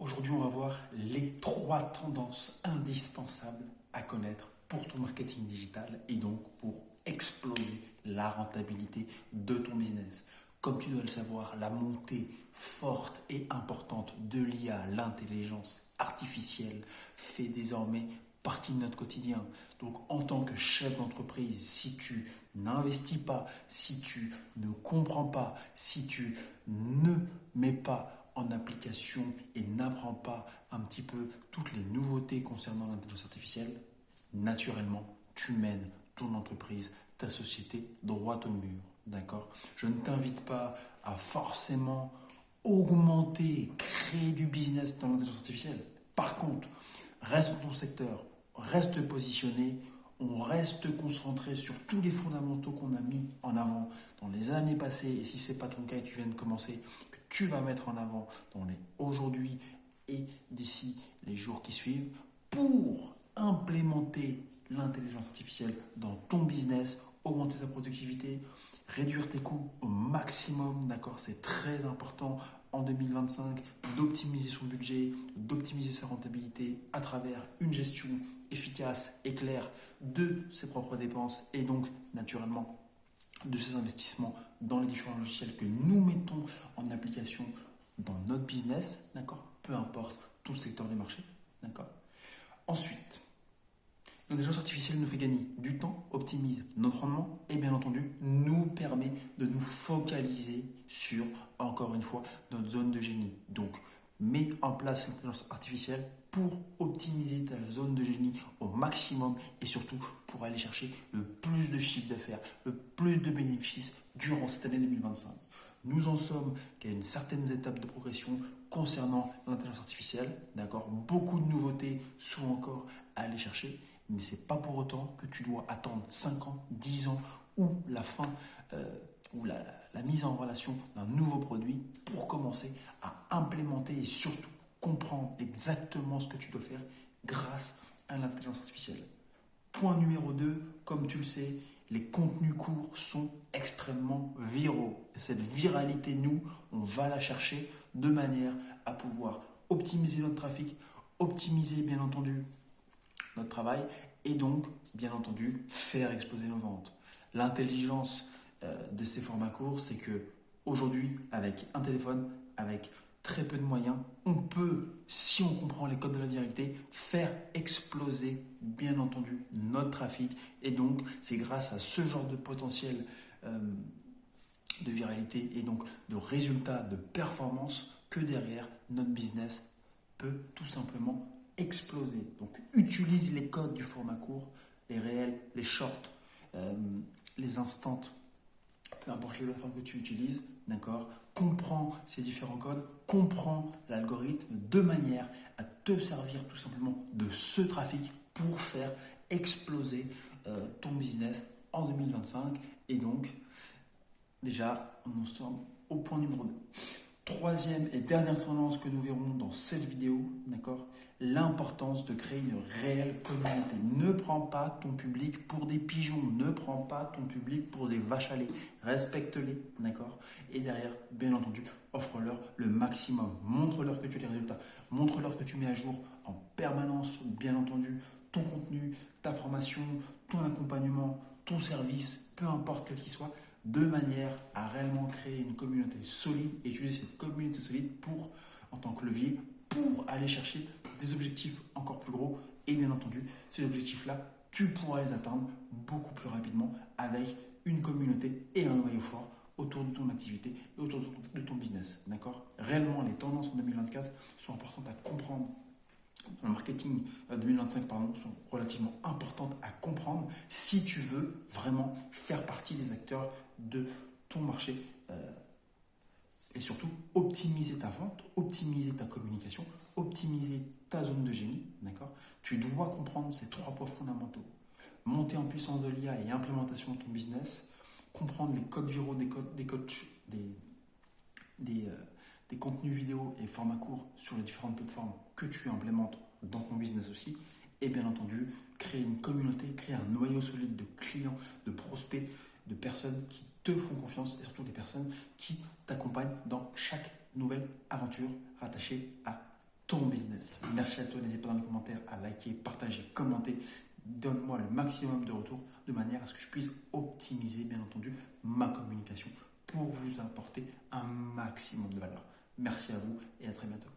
Aujourd'hui, on va voir les 3 tendances indispensables à connaître pour ton marketing digital et donc pour exploser la rentabilité de ton business. Comme tu dois le savoir, la montée forte et importante de l'IA, l'intelligence artificielle, fait désormais partie de notre quotidien. Donc en tant que chef d'entreprise, si tu n'investis pas, si tu ne comprends pas, si tu ne mets pas en application et n'apprends pas un petit peu toutes les nouveautés concernant l'intelligence artificielle, naturellement, tu mènes ton entreprise, ta société droit au mur. D'accord? Je ne t'invite pas à forcément augmenter, créer du business dans l'intelligence artificielle. Par contre, reste dans ton secteur, reste positionné, on reste concentré sur tous les fondamentaux qu'on a mis en avant dans les années passées, et si ce n'est pas ton cas et tu viens de commencer, que tu vas mettre en avant dans les aujourd'hui et d'ici les jours qui suivent, pour implémenter l'intelligence artificielle dans ton business, augmenter ta productivité, réduire tes coûts au maximum, d'accord? C'est très important en 2025 d'optimiser son budget, d'optimiser sa rentabilité à travers une gestion efficace et claire de ses propres dépenses et donc naturellement de ses investissements dans les différents logiciels que nous mettons en application dans notre business, d'accord? Peu importe tout secteur du marché, d'accord? Ensuite, l'intelligence artificielle nous fait gagner du temps, optimise notre rendement et bien entendu nous permet de nous focaliser sur, encore une fois, notre zone de génie. Donc, mets en place l'intelligence artificielle pour optimiser ta zone de génie au maximum et surtout pour aller chercher le plus de chiffre d'affaires, le plus de bénéfices durant cette année 2025. Nous en sommes qu'à une certaine étape de progression concernant l'intelligence artificielle. D'accord? Beaucoup de nouveautés sont encore à aller chercher, mais ce n'est pas pour autant que tu dois attendre 5 ans, 10 ans ou la fin ou la mise en relation d'un nouveau produit pour commencer à implémenter et surtout comprendre exactement ce que tu dois faire grâce à l'intelligence artificielle. Point numéro 2, comme tu le sais, les contenus courts sont extrêmement viraux. Et cette viralité, nous, on va la chercher de manière à pouvoir optimiser notre trafic, optimiser bien entendu notre travail et donc bien entendu faire exploser nos ventes. L'intelligence de ces formats courts, c'est que aujourd'hui, avec un téléphone, avec très peu de moyens, on peut, si on comprend les codes de la viralité, faire exploser bien entendu notre trafic. Et donc, c'est grâce à ce genre de potentiel de viralité et donc de résultats, de performance que derrière, notre business peut tout simplement exploser. Donc, utilise les codes du format court, les réels, les shorts, les instants, peu importe les plateformes que tu utilises, d'accord? Comprends ces différents codes, comprends l'algorithme de manière à te servir tout simplement de ce trafic pour faire exploser ton business en 2025. Et donc, déjà, on en sommes au point numéro 2. Troisième et dernière tendance que nous verrons dans cette vidéo, d'accord? L'importance de créer une réelle communauté. Ne prends pas ton public pour des pigeons, ne prends pas ton public pour des vaches à lait. Respecte-les, d'accord? Et derrière, bien entendu, offre-leur le maximum. Montre-leur que tu as des résultats. Montre-leur que tu mets à jour en permanence, bien entendu, ton contenu, ta formation, ton accompagnement, ton service, peu importe quel qu'il soit, de manière à réellement créer une communauté solide et utiliser cette communauté solide pour, en tant que levier pour aller chercher des objectifs encore plus gros. Et bien entendu, ces objectifs-là, tu pourras les atteindre beaucoup plus rapidement avec une communauté et un noyau fort autour de ton activité et autour de ton business. D'accord? Réellement, les tendances en 2024 sont importantes à comprendre. Le marketing 2025 sont relativement importantes à comprendre si tu veux vraiment faire partie des acteurs de ton marché et surtout optimiser ta vente, optimiser ta communication, optimiser ta zone de génie. D'accord? Tu dois comprendre ces 3 points fondamentaux. Monter en puissance de l'IA et implémentation de ton business, comprendre les codes viraux des contenus vidéo et formats courts sur les différentes plateformes que tu implémentes dans ton business aussi. Et bien entendu, créer une communauté, créer un noyau solide de clients, de prospects, de personnes qui te font confiance et surtout des personnes qui t'accompagnent dans chaque nouvelle aventure rattachée à ton business. Merci à toi, n'hésite pas dans les commentaires à liker, partager, commenter. Donne-moi le maximum de retours de manière à ce que je puisse optimiser, bien entendu, ma communication pour vous apporter un maximum de valeur. Merci à vous et à très bientôt.